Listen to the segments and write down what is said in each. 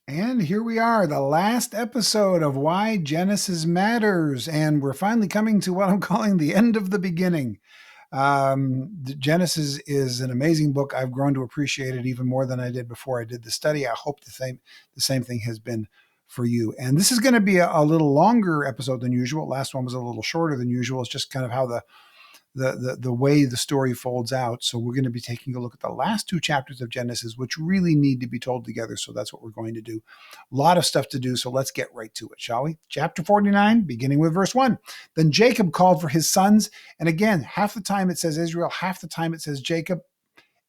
And here we are, the last episode of Why Genesis Matters. And we're finally coming to what I'm calling the end of the beginning. Genesis is an amazing book. I've grown to appreciate it even more than I did before I did the study. I hope the same thing has been for you. And this is going to be a little longer episode than usual. Last one was a little shorter than usual. It's just kind of how the way the story folds out. So we're going to be taking a look at the last two chapters of Genesis, which really need to be told together. So that's what we're going to do. A lot of stuff to do. So let's get right to it, shall we? Chapter 49, beginning with verse 1. Then Jacob called for his sons. And again, half the time it says Israel, half the time it says Jacob.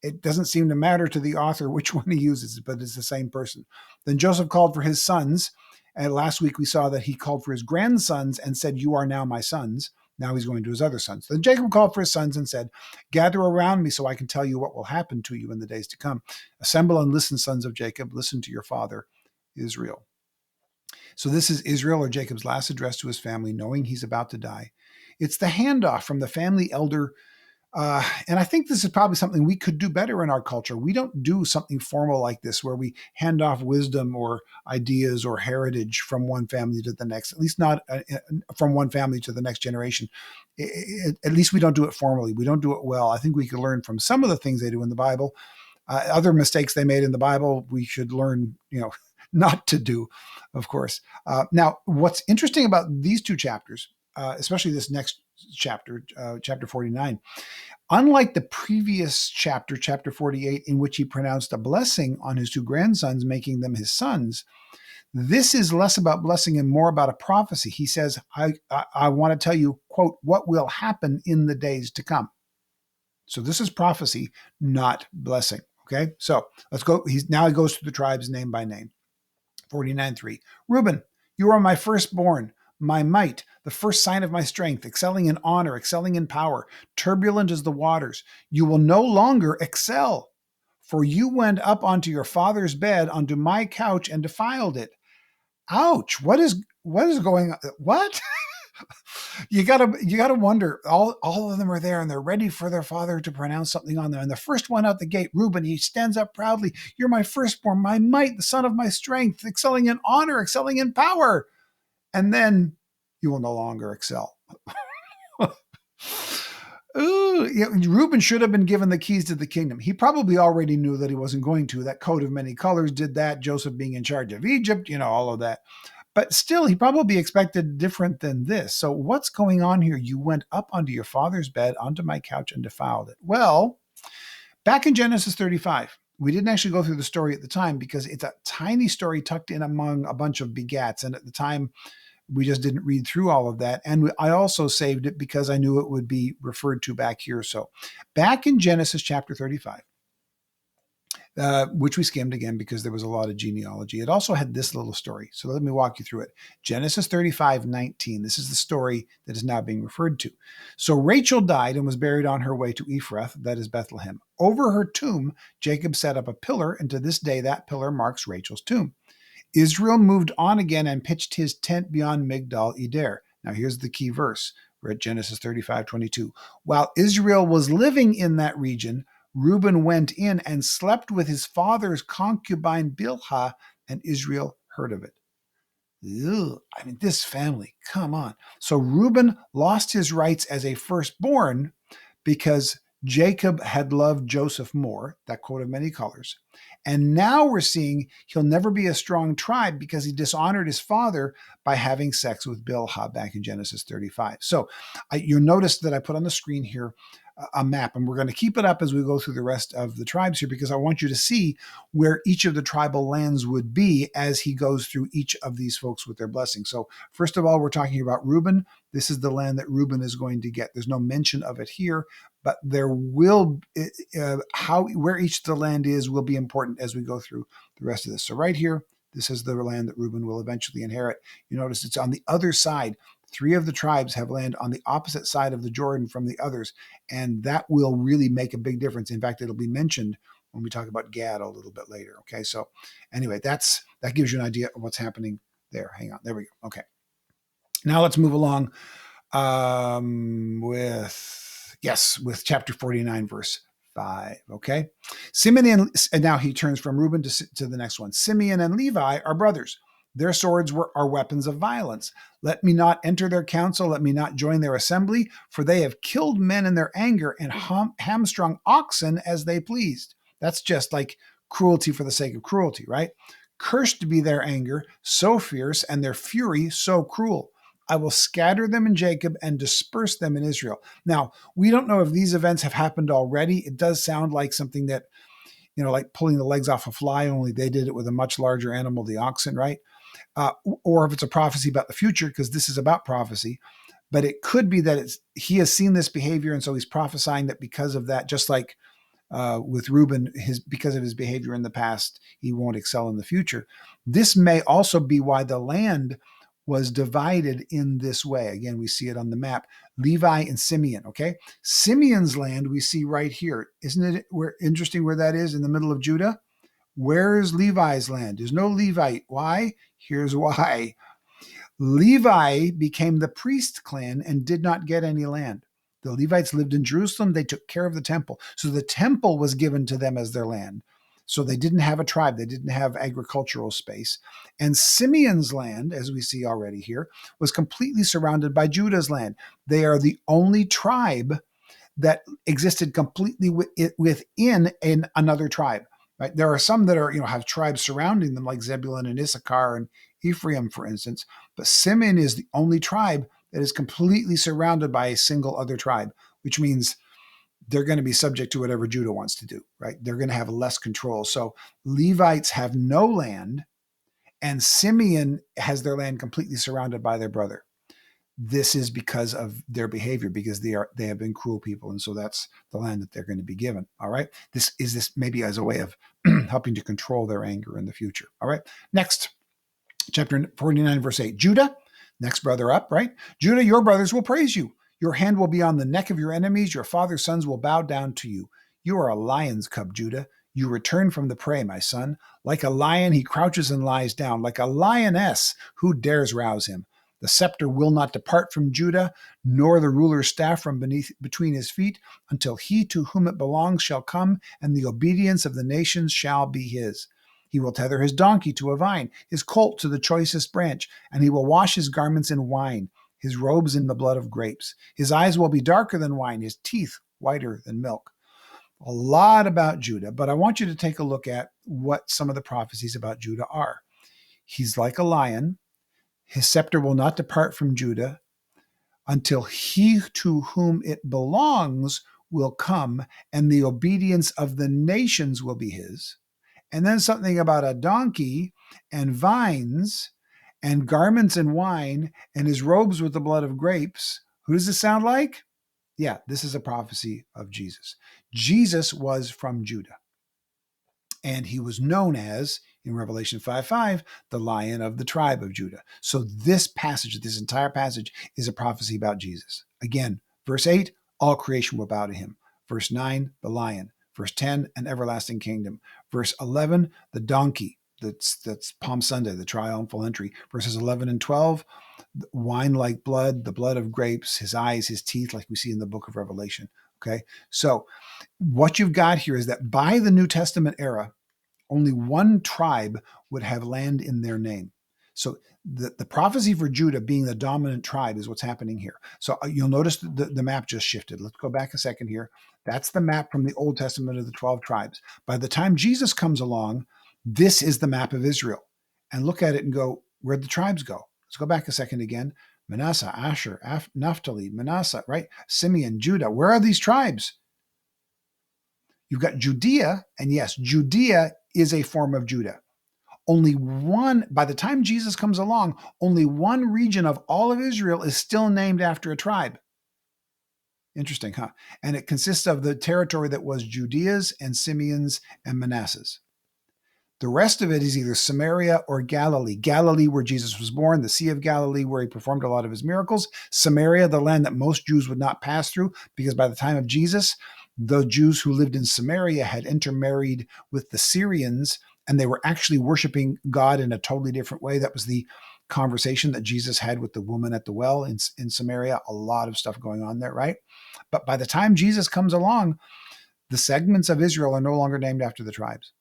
It doesn't seem to matter to the author which one he uses, but it's the same person. Then Joseph called for his sons. And last week we saw that he called for his grandsons and said, "You are now my sons." Now he's going to his other sons. Then Jacob called for his sons and said, "Gather around me so I can tell you what will happen to you in the days to come. Assemble and listen, sons of Jacob. Listen to your father, Israel." So this is Israel, or Jacob's last address to his family, knowing he's about to die. It's the handoff from the family elder. And I think this is probably something we could do better in our culture. We don't do something formal like this where we hand off wisdom or ideas or heritage from one family to the next, at least not from one family to the next generation. At least we don't do it formally. We don't do it well. I think we could learn from some of the things they do in the Bible. Other mistakes they made in the Bible, we should learn, not to do, of course. Now, what's interesting about these two chapters, especially this next chapter, chapter 49, unlike the previous chapter, chapter 48, in which he pronounced a blessing on his two grandsons, making them his sons, this is less about blessing and more about a prophecy. He says, I want to tell you, quote, what will happen in the days to come. So this is prophecy, not blessing. Okay, so let's go. He goes through the tribes name by name. 49:3. Reuben, you are my firstborn, my might, the first sign of my strength, excelling in honor, excelling in power, turbulent as the waters. You will no longer excel, for you went up onto your father's bed, onto my couch, and defiled it. Ouch! What is going on? What? you gotta wonder. All of them are there, and they're ready for their father to pronounce something on them. And the first one out the gate, Reuben, he stands up proudly. "You're my firstborn, my might, the son of my strength, excelling in honor, excelling in power." And then you will no longer excel. Ooh, Reuben should have been given the keys to the kingdom. He probably already knew that he wasn't going to. That coat of many colors did that. Joseph being in charge of Egypt, all of that. But still, he probably expected different than this. So what's going on here? You went up onto your father's bed, onto my couch, and defiled it. Well, back in Genesis 35, we didn't actually go through the story at the time because it's a tiny story tucked in among a bunch of begats. And at the time, we just didn't read through all of that. And I also saved it because I knew it would be referred to back here. So back in Genesis chapter 35, which we skimmed again because there was a lot of genealogy. It also had this little story. So let me walk you through it. Genesis 35:19. This is the story that is now being referred to. So Rachel died and was buried on her way to Ephrath, that is Bethlehem. Over her tomb, Jacob set up a pillar, and to this day that pillar marks Rachel's tomb. Israel moved on again and pitched his tent beyond Migdal Eder. Now here's the key verse. We're at Genesis 35:22. While Israel was living in that region, Reuben went in and slept with his father's concubine Bilhah, and Israel heard of it. Ugh, this family, come on. So Reuben lost his rights as a firstborn because Jacob had loved Joseph more, that coat of many colors. And now we're seeing he'll never be a strong tribe because he dishonored his father by having sex with Bilhah back in Genesis 35. So you'll notice that I put on the screen here a map, and we're going to keep it up as we go through the rest of the tribes here because I want you to see where each of the tribal lands would be as he goes through each of these folks with their blessing. So first of all, we're talking about Reuben. This is the land that Reuben is going to get. There's no mention of it here, but there will where each of the land is will be important as we go through the rest of this. So right here, this is the land that Reuben will eventually inherit. You notice it's on the other side. 3 of the tribes have land on the opposite side of the Jordan from the others, and that will really make a big difference. In fact, it'll be mentioned when we talk about Gad a little bit later. Okay, so anyway, that gives you an idea of what's happening there. Hang on, there we go. Okay, now let's move along with chapter 49, verse 5. Okay. Simeon and now he turns from Reuben to the next one. Simeon and Levi are brothers. Their swords are weapons of violence. Let me not enter their council. Let me not join their assembly, for they have killed men in their anger and hamstrung oxen as they pleased. That's just like cruelty for the sake of cruelty, right? Cursed be their anger, so fierce, and their fury so cruel. I will scatter them in Jacob and disperse them in Israel. Now, we don't know if these events have happened already. It does sound like something that, like pulling the legs off a fly, only they did it with a much larger animal, the oxen, right? Or if it's a prophecy about the future, because this is about prophecy. But it could be that he has seen this behavior, and so he's prophesying that because of that, just like with Reuben, because of his behavior in the past, he won't excel in the future. This may also be why the land was divided in this way. Again, we see it on the map. Levi and Simeon, okay? Simeon's land we see right here. Isn't it interesting where that is in the middle of Judah? Where is Levi's land? There's no Levite. Why? Here's why. Levi became the priest clan and did not get any land. The Levites lived in Jerusalem. They took care of the temple. So the temple was given to them as their land. So they didn't have a tribe. They didn't have agricultural space. And Simeon's land, as we see already here, was completely surrounded by Judah's land. They are the only tribe that existed completely within another tribe. Right? There are some that are, have tribes surrounding them, like Zebulun and Issachar and Ephraim, for instance. But Simeon is the only tribe that is completely surrounded by a single other tribe, which means they're going to be subject to whatever Judah wants to do, right? They're going to have less control. So Levites have no land, and Simeon has their land completely surrounded by their brother. This is because of their behavior, because they have been cruel people, and so that's the land that they're going to be given. All right. This maybe as a way of helping to control their anger in the future. All right. Next, chapter 49, verse 8. Judah, next brother up, right? Judah, your brothers will praise you. Your hand will be on the neck of your enemies. Your father's sons will bow down to you. You are a lion's cub, Judah. You return from the prey, my son. Like a lion, he crouches and lies down. Like a lioness, who dares rouse him? The scepter will not depart from Judah, nor the ruler's staff from between his feet, until he to whom it belongs shall come, and the obedience of the nations shall be his. He will tether his donkey to a vine, his colt to the choicest branch, and he will wash his garments in wine, his robes in the blood of grapes. His eyes will be darker than wine, his teeth whiter than milk. A lot about Judah, but I want you to take a look at what some of the prophecies about Judah are. He's like a lion. His scepter will not depart from Judah until he to whom it belongs will come, and the obedience of the nations will be his. And then something about a donkey and vines and garments and wine and his robes with the blood of grapes. Who does this sound like? Yeah, this is a prophecy of Jesus. Jesus was from Judah. And he was known as, in Revelation 5:5, the Lion of the tribe of Judah. So this entire passage, is a prophecy about Jesus. Again, verse 8, all creation will bow to him. Verse 9, the lion. Verse 10, an everlasting kingdom. Verse 11, the donkey. That's Palm Sunday, the triumphal entry. Verses 11 and 12, wine like blood, the blood of grapes, his eyes, his teeth, like we see in the book of Revelation. Okay, so what you've got here is that by the New Testament era, only one tribe would have land in their name. So the prophecy for Judah being the dominant tribe is what's happening here. So you'll notice the map just shifted. Let's go back a second here. That's the map from the Old Testament of the 12 tribes. By the time Jesus comes along, this is the map of Israel. And look at it and go, where'd the tribes go? Let's go back a second again. Manasseh, Asher, Naphtali, Manasseh, right? Simeon, Judah. Where are these tribes? You've got Judea, and yes, Judea is a form of Judah. Only one, by the time Jesus comes along, only one region of all of Israel is still named after a tribe. Interesting, huh? And it consists of the territory that was Judea's and Simeon's and Manasseh's. The rest of it is either Samaria or Galilee. Galilee, where Jesus was born, the Sea of Galilee, where he performed a lot of his miracles. Samaria, the land that most Jews would not pass through, because by the time of Jesus, the Jews who lived in Samaria had intermarried with the Syrians, and they were actually worshiping God in a totally different way. That was the conversation that Jesus had with the woman at the well in Samaria. A lot of stuff going on there, right? But by the time Jesus comes along, The segments of Israel are no longer named after the tribes.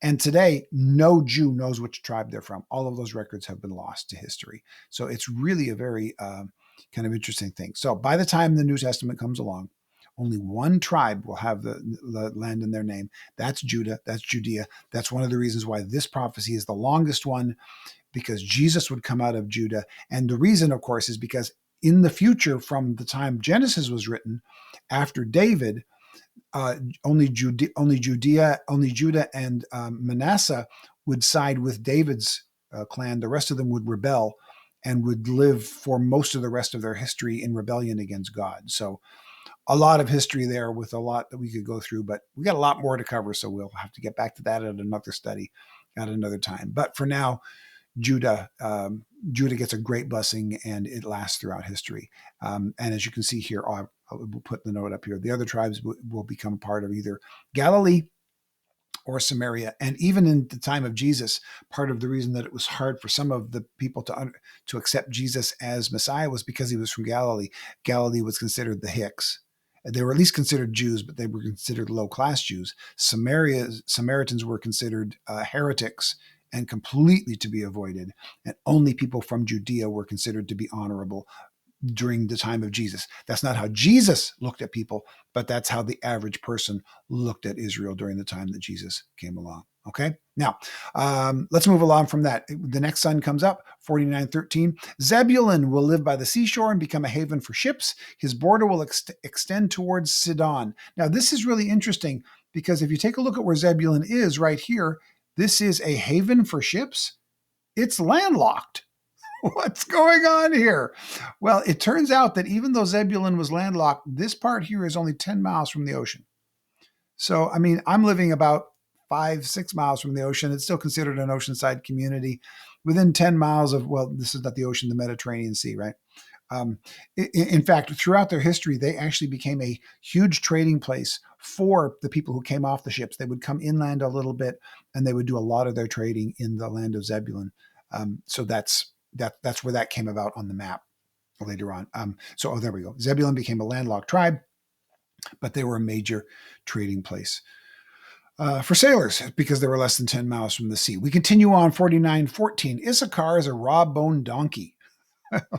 And today, no Jew knows which tribe they're from. All of those records have been lost to history. So it's really a very kind of interesting thing. So by the time the New Testament comes along, only one tribe will have the land in their name. That's Judah. That's Judea. That's one of the reasons why this prophecy is the longest one, because Jesus would come out of Judah. And the reason, of course, is because in the future, from the time Genesis was written, after David, only Judah and Manasseh would side with David's clan. The rest of them would rebel and would live for most of the rest of their history in rebellion against God. So a lot of history there with a lot that we could go through, but we got a lot more to cover. So we'll have to get back to that at another study at another time. But for now, Judah gets a great blessing, and it lasts throughout history. And as you can see here, we'll put the note up here. The other tribes will become part of either Galilee or Samaria. And even in the time of Jesus, part of the reason that it was hard for some of the people to accept Jesus as Messiah was because he was from Galilee. Galilee was considered the Hicks. They were at least considered Jews, but they were considered low-class Jews. Samaritans were considered heretics and completely to be avoided. And only people from Judea were considered to be honorable during the time of Jesus. That's not how Jesus looked at people, but that's how the average person looked at Israel during the time that Jesus came along. Okay, now let's move along from that. The next son comes up, 49:13. Zebulun will live by the seashore and become a haven for ships. His border will extend towards Sidon. Now, this is really interesting because if you take a look at where Zebulun is right here, this is a haven for ships. It's landlocked. What's going on here? Well, it turns out that even though Zebulun was landlocked, this part here is only 10 miles from the ocean. So, I mean, I'm living about 5-6 miles from the ocean. It's still considered an oceanside community within 10 miles of, well, this is not the ocean, the Mediterranean Sea, right? In fact, throughout their history, they actually became a huge trading place for the people who came off the ships. They would come inland a little bit, and they would do a lot of their trading in the land of Zebulun. So that's where that came about on the map later on. There we go. Zebulun became a landlocked tribe, but they were a major trading place for sailors because they were less than 10 miles from the sea. We continue on, 49:14. Issachar is a raw-boned donkey.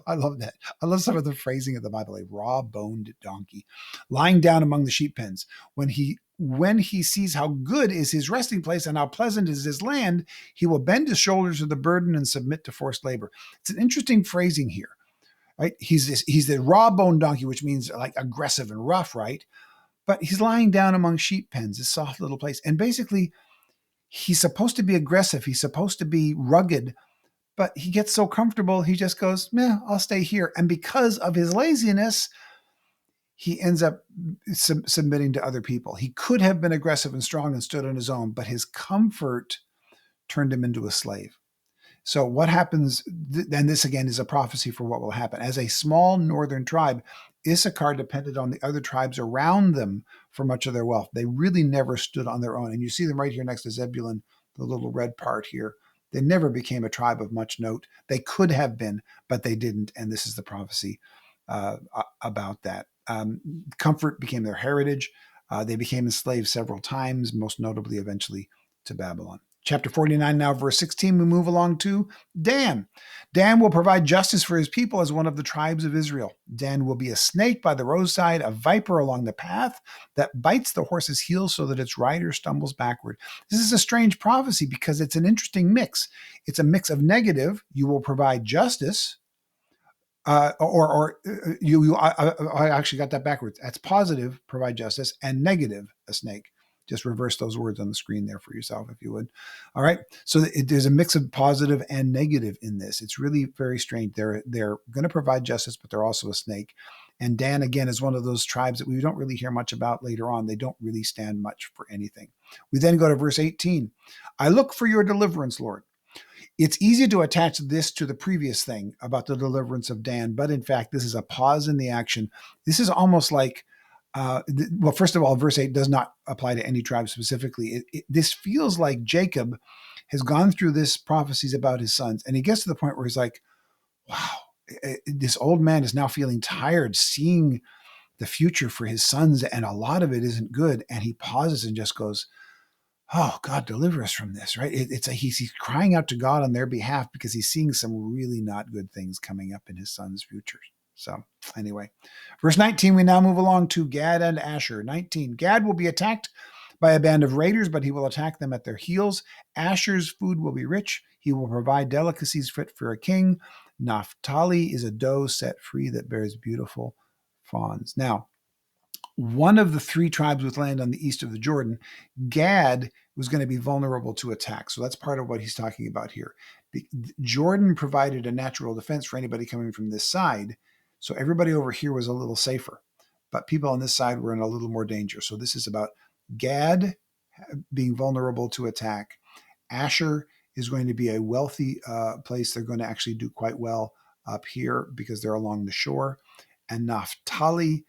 I love that. I love some of the phrasing of the Bible, a raw-boned donkey, lying down among the sheep pens. When he sees how good is his resting place and how pleasant is his land, he will bend his shoulders to the burden and submit to forced labor. It's an interesting phrasing here, right? He's the raw-boned donkey, which means like aggressive and rough, right? But he's lying down among sheep pens, this soft little place. And basically, he's supposed to be aggressive. He's supposed to be rugged, but he gets so comfortable, he just goes, I'll stay here. And because of his laziness, he ends up submitting to other people. He could have been aggressive and strong and stood on his own, but his comfort turned him into a slave. So what happens, and this again is a prophecy for what will happen. As a small northern tribe, Issachar depended on the other tribes around them for much of their wealth. They really never stood on their own. And you see them right here next to Zebulun, the little red part here. They never became a tribe of much note. They could have been, but they didn't. And this is the prophecy about that. Comfort became their heritage. They became enslaved several times, most notably eventually to Babylon. Chapter 49 now, verse 16, we move along to Dan. Dan will provide justice for his people as one of the tribes of Israel. Dan will be a snake by the roadside, a viper along the path that bites the horse's heel so that its rider stumbles backward. This is a strange prophecy because it's an interesting mix. It's a mix of negative, you will provide justice, I actually got that backwards. That's positive, provide justice, and negative, a snake. Just reverse those words on the screen there for yourself, if you would. All right. So there's a mix of positive and negative in this. It's really very strange. They're going to provide justice, but they're also a snake. And Dan, again, is one of those tribes that we don't really hear much about later on. They don't really stand much for anything. We then go to verse 18. I look for your deliverance, Lord. It's easy to attach this to the previous thing about the deliverance of Dan, but in fact, this is a pause in the action. This is almost like, well, first of all, verse 8 does not apply to any tribe specifically. This feels like Jacob has gone through this prophecies about his sons, and he gets to the point where he's like, wow, this old man is now feeling tired seeing the future for his sons, and a lot of it isn't good. And he pauses and just goes, "Oh, God, deliver us from this!" Right? He's crying out to God on their behalf because he's seeing some really not good things coming up in his son's future. So anyway, verse 19, we now move along to Gad and Asher. 19, Gad will be attacked by a band of raiders, but he will attack them at their heels. Asher's food will be rich. He will provide delicacies fit for a king. Naphtali is a doe set free that bears beautiful fawns. Now, one of the three tribes with land on the east of the Jordan, Gad, was going to be vulnerable to attack. So that's part of what he's talking about here. Jordan provided a natural defense for anybody coming from this side. So everybody over here was a little safer. But people on this side were in a little more danger. So this is about Gad being vulnerable to attack. Asher is going to be a wealthy place. They're going to actually do quite well up here because they're along the shore. And Naphtali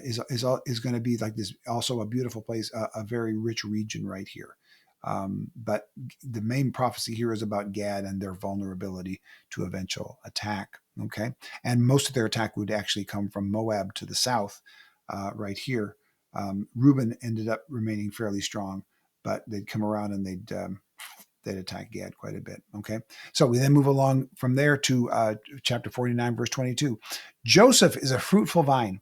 is going to be like this, also a beautiful place, a very rich region right here. But the main prophecy here is about Gad and their vulnerability to eventual attack. Okay, and most of their attack would actually come from Moab to the south, right here. Reuben ended up remaining fairly strong, but they'd come around and they'd attack Gad quite a bit. Okay, so we then move along from there to chapter 49, verse 22. Joseph is a fruitful vine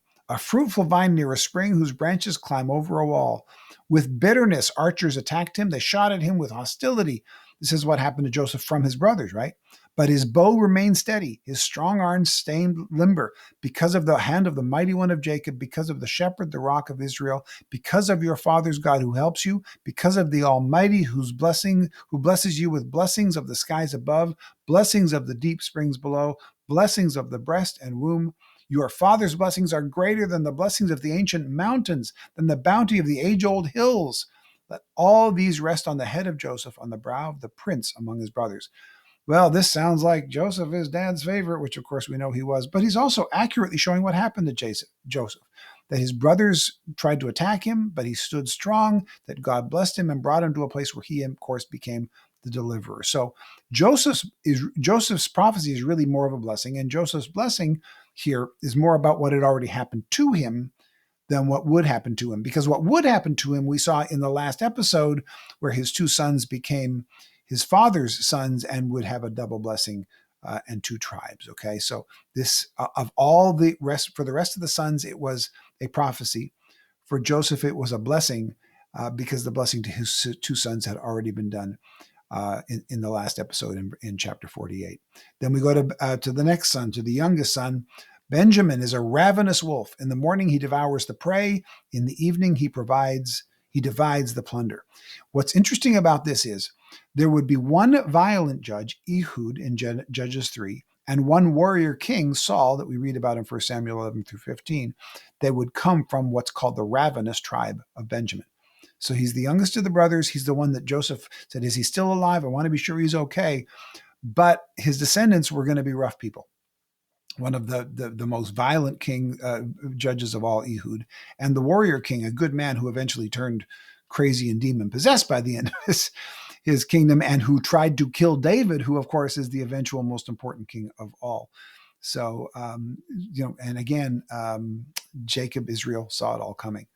near a spring whose branches climb over a wall. With bitterness, archers attacked him. They shot at him with hostility. This is what happened to Joseph from his brothers, right? But his bow remained steady, his strong arms stayed limber, because of the hand of the mighty one of Jacob, because of the shepherd, the rock of Israel, because of your father's God who helps you, because of the Almighty who blesses you with blessings of the skies above, blessings of the deep springs below, blessings of the breast and womb. Your father's blessings are greater than the blessings of the ancient mountains, than the bounty of the age-old hills. Let all these rest on the head of Joseph, on the brow of the prince among his brothers. Well, this sounds like Joseph is dad's favorite, which of course we know he was, but he's also accurately showing what happened to Joseph, that his brothers tried to attack him, but he stood strong, that God blessed him and brought him to a place where he, of course, became the deliverer. So Joseph's prophecy is really more of a blessing, and Joseph's blessing here is more about what had already happened to him than what would happen to him. Because what would happen to him, we saw in the last episode, where his two sons became his father's sons and would have a double blessing and two tribes. Okay, so this of all the rest, for the rest of the sons, it was a prophecy. For Joseph, it was a blessing because the blessing to his two sons had already been done in the last episode in chapter 48. Then we go to the next son, to the youngest son. Benjamin is a ravenous wolf. In the morning he devours the prey. In the evening he divides the plunder. What's interesting about this is there would be one violent judge, Ehud, in Judges 3, and one warrior king, Saul, that we read about in 1 Samuel 11 through 15, that would come from what's called the ravenous tribe of Benjamin. So he's the youngest of the brothers. He's the one that Joseph said, is he still alive? I want to be sure he's okay. But his descendants were going to be rough people. One of the most violent judges of all, Ehud, and the warrior king, a good man who eventually turned crazy and demon-possessed by the end of his kingdom, and who tried to kill David, who, of course, is the eventual most important king of all. So, and again, Jacob, Israel saw it all coming.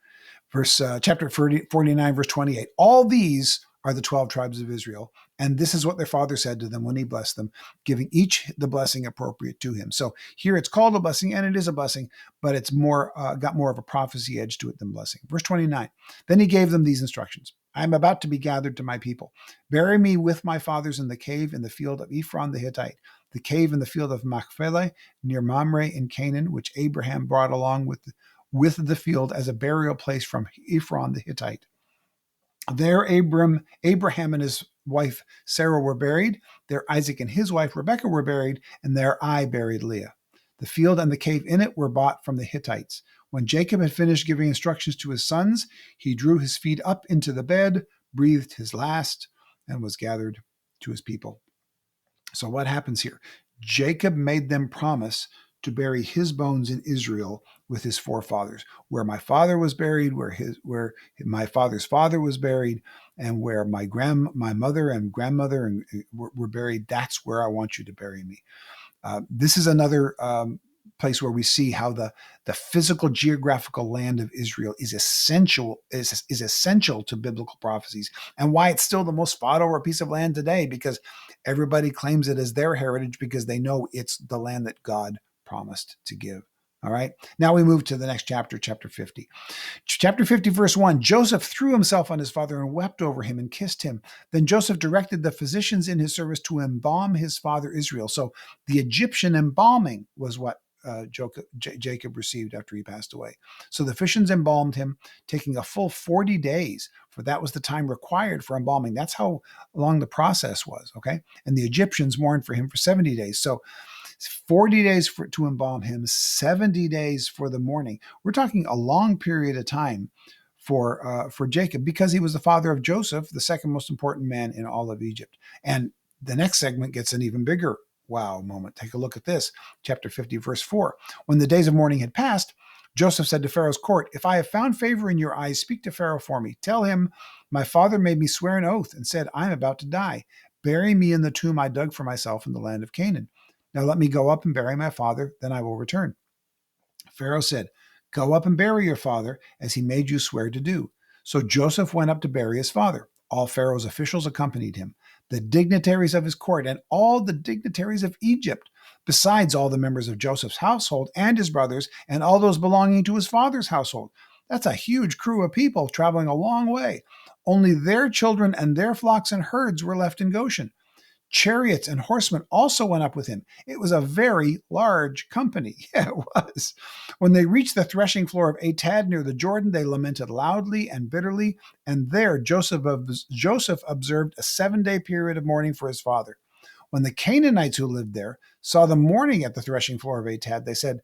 Chapter 49, verse 28. All these are the 12 tribes of Israel, and this is what their father said to them when he blessed them, giving each the blessing appropriate to him. So here it's called a blessing, and it is a blessing, but it's got more of a prophecy edge to it than blessing. Verse 29. Then he gave them these instructions. I am about to be gathered to my people. Bury me with my fathers in the cave in the field of Ephron the Hittite, the cave in the field of Machpelah near Mamre in Canaan, which Abraham brought along with the field as a burial place from Ephron the Hittite. There Abraham and his wife Sarah were buried. There Isaac and his wife Rebekah were buried, and there I buried Leah. The field and the cave in it were bought from the Hittites. When Jacob had finished giving instructions to his sons, he drew his feet up into the bed, breathed his last, and was gathered to his people. So what happens here? Jacob made them promise to bury his bones in Israel with his forefathers, where my father was buried, where my father's father was buried, and where my mother and grandmother were buried. That's where I want you to bury me. This is another place where we see how the physical geographical land of Israel is essential to biblical prophecies, and why it's still the most fought over piece of land today, because everybody claims it as their heritage because they know it's the land that God promised to give. All right. Now we move to the next chapter, chapter 50. Chapter 50, verse 1, Joseph threw himself on his father and wept over him and kissed him. Then Joseph directed the physicians in his service to embalm his father Israel. So the Egyptian embalming was what Jacob received after he passed away. So the physicians embalmed him, taking a full 40 days, for that was the time required for embalming. That's how long the process was, okay? And the Egyptians mourned for him for 70 days. So 40 days to embalm him, 70 days for the mourning. We're talking a long period of time for Jacob, because he was the father of Joseph, the second most important man in all of Egypt. And the next segment gets an even bigger wow moment. Take a look at this. Chapter 50, verse 4. When the days of mourning had passed, Joseph said to Pharaoh's court, "If I have found favor in your eyes, speak to Pharaoh for me. Tell him, my father made me swear an oath and said, I am about to die. Bury me in the tomb I dug for myself in the land of Canaan. Now let me go up and bury my father, then I will return." Pharaoh said, "Go up and bury your father, as he made you swear to do." So Joseph went up to bury his father. All Pharaoh's officials accompanied him, the dignitaries of his court, and all the dignitaries of Egypt, besides all the members of Joseph's household and his brothers, and all those belonging to his father's household. That's a huge crew of people traveling a long way. Only their children and their flocks and herds were left in Goshen. Chariots and horsemen also went up with him. It was a very large company. Yeah, it was. When they reached the threshing floor of Atad near the Jordan, they lamented loudly and bitterly, and there Joseph observed a 7-day period of mourning for his father. When the Canaanites who lived there saw the mourning at the threshing floor of Atad, they said,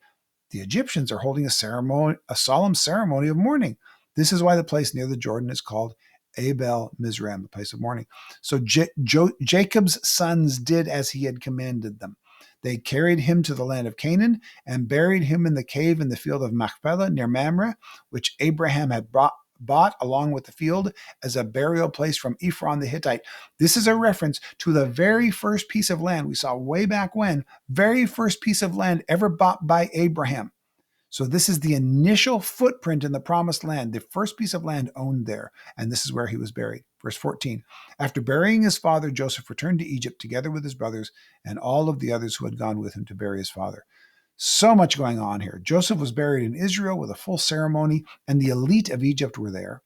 "The Egyptians are holding a solemn ceremony of mourning." This is why the place near the Jordan is called Abel Mizraim, the place of mourning. So Jacob's sons did as he had commanded them. They carried him to the land of Canaan and buried him in the cave in the field of Machpelah near Mamre, which Abraham had bought along with the field as a burial place from Ephron the Hittite. This is a reference to the very first piece of land we saw way back when, very first piece of land ever bought by Abraham. So this is the initial footprint in the promised land, the first piece of land owned there, and this is where he was buried. Verse 14, after burying his father, Joseph returned to Egypt together with his brothers and all of the others who had gone with him to bury his father. So much going on here. Joseph was buried in Israel with a full ceremony, and the elite of Egypt were there.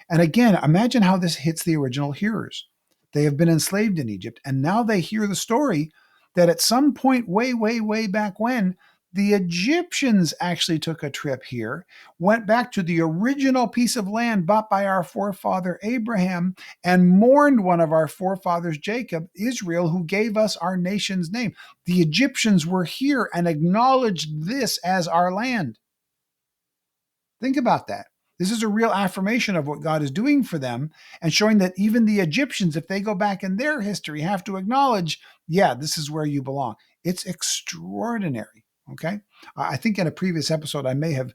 And again, imagine how this hits the original hearers. They have been enslaved in Egypt, and now they hear the story that at some point way, way, way back when, the Egyptians actually took a trip here, went back to the original piece of land bought by our forefather Abraham, and mourned one of our forefathers, Jacob, Israel, who gave us our nation's name. The Egyptians were here and acknowledged this as our land. Think about that. This is a real affirmation of what God is doing for them, and showing that even the Egyptians, if they go back in their history, have to acknowledge, yeah, this is where you belong. It's extraordinary. Okay. I think in a previous episode, I may have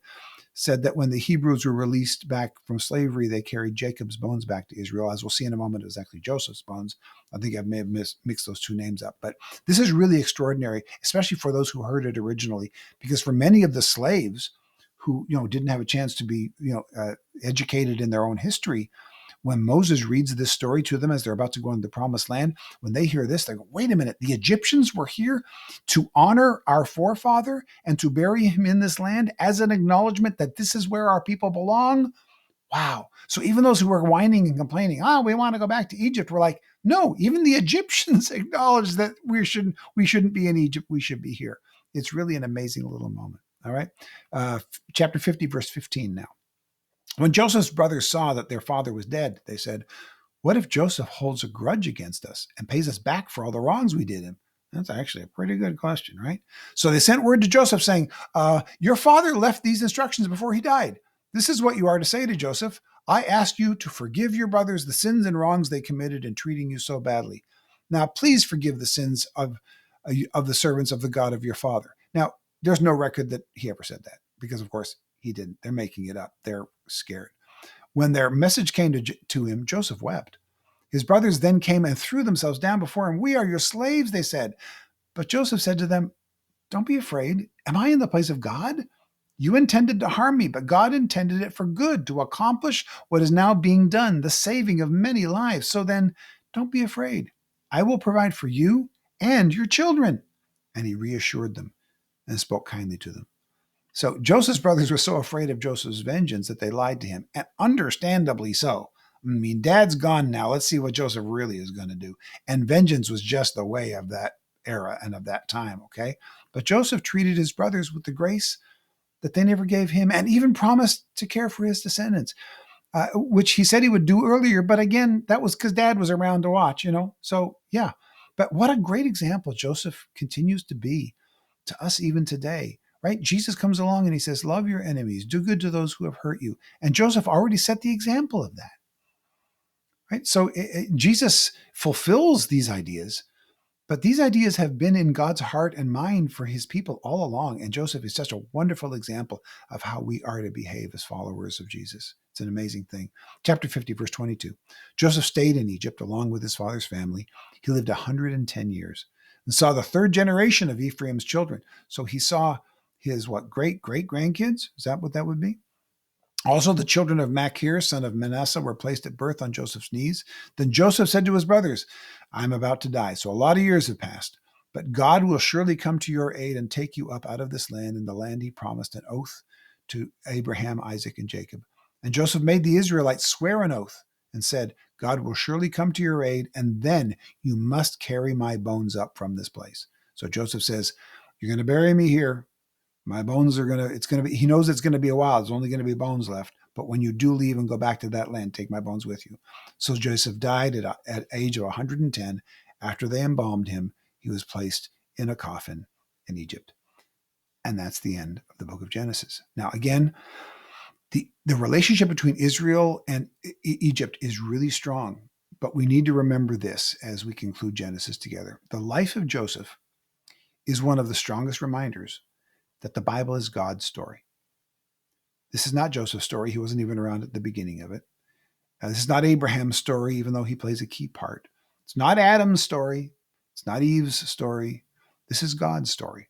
said that when the Hebrews were released back from slavery, they carried Jacob's bones back to Israel. As we'll see in a moment, it was actually Joseph's bones. I think I may have mixed those two names up. But this is really extraordinary, especially for those who heard it originally, because for many of the slaves who didn't have a chance to be educated in their own history, when Moses reads this story to them as they're about to go into the promised land, when they hear this, they go, wait a minute, the Egyptians were here to honor our forefather and to bury him in this land as an acknowledgement that this is where our people belong? Wow. So even those who were whining and complaining, we want to go back to Egypt, we're like, no, even the Egyptians acknowledge that we shouldn't be in Egypt, we should be here. It's really an amazing little moment. All right. Chapter 50, verse 15 now. When Joseph's brothers saw that their father was dead, they said, what if Joseph holds a grudge against us and pays us back for all the wrongs we did him? That's actually a pretty good question, right? So they sent word to Joseph saying, your father left these instructions before he died. This is what you are to say to Joseph. I ask you to forgive your brothers the sins and wrongs they committed in treating you so badly. Now, please forgive the sins of the servants of the God of your father. Now, there's no record that he ever said that, because, of course, he didn't. They're making it up. They're scared. When their message came to him, Joseph wept. His brothers then came and threw themselves down before him. We are your slaves, they said. But Joseph said to them, Don't be afraid. Am I in the place of God? You intended to harm me, but God intended it for good to accomplish what is now being done, the saving of many lives. So then, don't be afraid. I will provide for you and your children. And he reassured them and spoke kindly to them. So Joseph's brothers were so afraid of Joseph's vengeance that they lied to him, and understandably so. I mean, dad's gone now. Let's see what Joseph really is going to do. And vengeance was just the way of that era and of that time, okay? But Joseph treated his brothers with the grace that they never gave him and even promised to care for his descendants, which he said he would do earlier. But again, that was because dad was around to watch, you know? So, yeah. But what a great example Joseph continues to be to us even today, right? Jesus comes along and he says, love your enemies, do good to those who have hurt you. And Joseph already set the example of that, right? So Jesus fulfills these ideas, but these ideas have been in God's heart and mind for his people all along. And Joseph is such a wonderful example of how we are to behave as followers of Jesus. It's an amazing thing. Chapter 50, verse 22. Joseph stayed in Egypt along with his father's family. He lived 110 years and saw the third generation of Ephraim's children. So he saw his great grandkids? Is that what that would be? Also, the children of Machir, son of Manasseh, were placed at birth on Joseph's knees. Then Joseph said to his brothers, I'm about to die. So a lot of years have passed, but God will surely come to your aid and take you up out of this land, in the land he promised an oath to Abraham, Isaac, and Jacob. And Joseph made the Israelites swear an oath and said, God will surely come to your aid, and then you must carry my bones up from this place. So Joseph says, you're going to bury me here. My bones are he knows it's going to be a while. There's only going to be bones left. But when you do leave and go back to that land, take my bones with you. So Joseph died at age of 110. After they embalmed him, he was placed in a coffin in Egypt. And that's the end of the book of Genesis. Now, again, the relationship between Israel and Egypt is really strong. But we need to remember this as we conclude Genesis together. The life of Joseph is one of the strongest reminders that the Bible is God's story. This is not Joseph's story. He wasn't even around at the beginning of it. This is not Abraham's story, even though he plays a key part. It's not Adam's story. It's not Eve's story. This is God's story.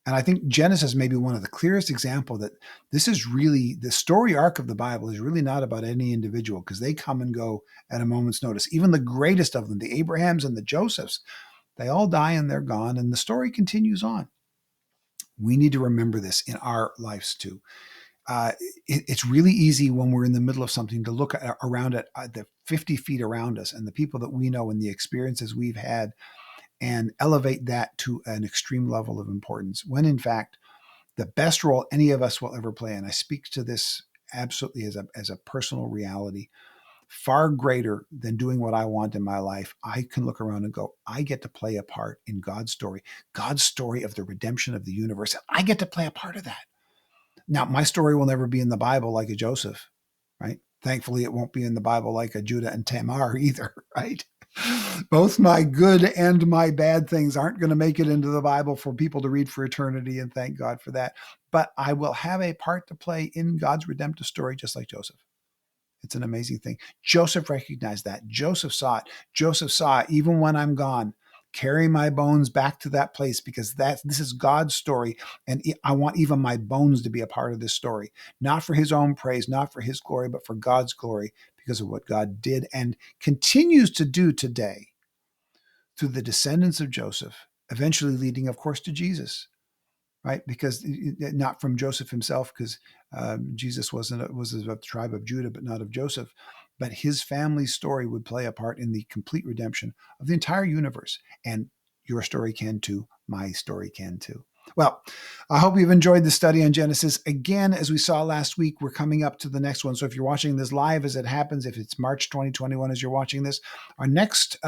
And I think Genesis may be one of the clearest examples that this is really, the story arc of the Bible is really not about any individual, because they come and go at a moment's notice. Even the greatest of them, the Abrahams and the Josephs, they all die and they're gone, and the story continues on. We need to remember this in our lives too. It's really easy when we're in the middle of something to look around at the 50 feet around us and the people that we know and the experiences we've had and elevate that to an extreme level of importance, when in fact, the best role any of us will ever play, and I speak to this absolutely as a personal reality, far greater than doing what I want in my life, I can look around and go, I get to play a part in God's story of the redemption of the universe. I get to play a part of that. Now, my story will never be in the Bible like a Joseph, right? Thankfully, it won't be in the Bible like a Judah and Tamar either, right? Both my good and my bad things aren't going to make it into the Bible for people to read for eternity, and thank God for that. But I will have a part to play in God's redemptive story, just like Joseph. It's an amazing thing. Joseph recognized that. Joseph saw it. Joseph saw it. Even when I'm gone, carry my bones back to that place, because this is God's story. And I want even my bones to be a part of this story, not for his own praise, not for his glory, but for God's glory, because of what God did and continues to do today through the descendants of Joseph, eventually leading, of course, to Jesus. Right, because not from Joseph himself, because Jesus was of the tribe of Judah, but not of Joseph. But his family's story would play a part in the complete redemption of the entire universe. And your story can too. My story can too. Well, I hope you've enjoyed the study on Genesis. Again, as we saw last week, we're coming up to the next one. So if you're watching this live as it happens, if it's March 2021 as you're watching this, our next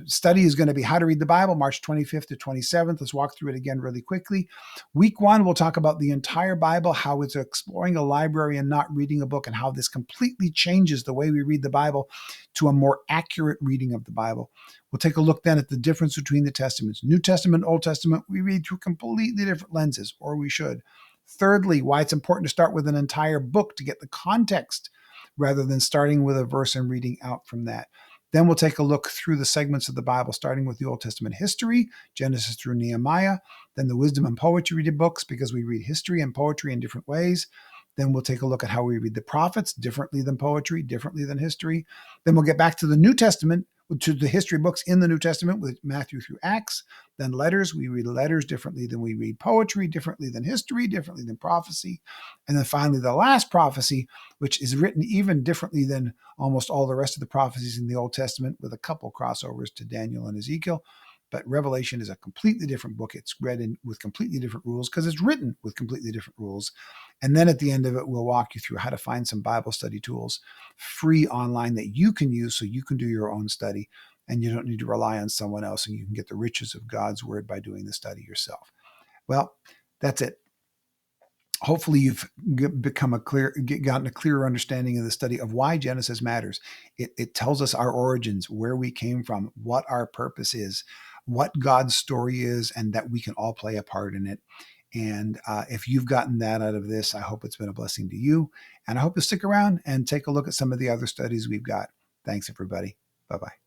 study is going to be How to Read the Bible, March 25th to 27th. Let's walk through it again really quickly. Week 1, we'll talk about the entire Bible, how it's exploring a library and not reading a book, and how this completely changes the way we read the Bible to a more accurate reading of the Bible. We'll take a look then at the difference between the Testaments. New Testament, Old Testament, we read through completely different lenses, or we should. Thirdly, why it's important to start with an entire book to get the context rather than starting with a verse and reading out from that. Then we'll take a look through the segments of the Bible, starting with the Old Testament history, Genesis through Nehemiah, then the wisdom and poetry books, because we read history and poetry in different ways. Then we'll take a look at how we read the prophets differently than poetry, differently than history. Then we'll get back to the New Testament, to the history books in the New Testament with Matthew through Acts. Then letters, we read letters differently than we read poetry, differently than history, differently than prophecy. And then finally, the last prophecy, which is written even differently than almost all the rest of the prophecies in the Old Testament, with a couple crossovers to Daniel and Ezekiel. But Revelation is a completely different book. It's read in with completely different rules because it's written with completely different rules. And then at the end of it, we'll walk you through how to find some Bible study tools free online that you can use so you can do your own study and you don't need to rely on someone else, and you can get the riches of God's word by doing the study yourself. Well, that's it. Hopefully you've gotten a clearer understanding of the study of why Genesis matters. It tells us our origins, where we came from, what our purpose is, what God's story is, and that we can all play a part in it. And if you've gotten that out of this, I hope it's been a blessing to you. And I hope you'll stick around and take a look at some of the other studies we've got. Thanks, everybody. Bye-bye.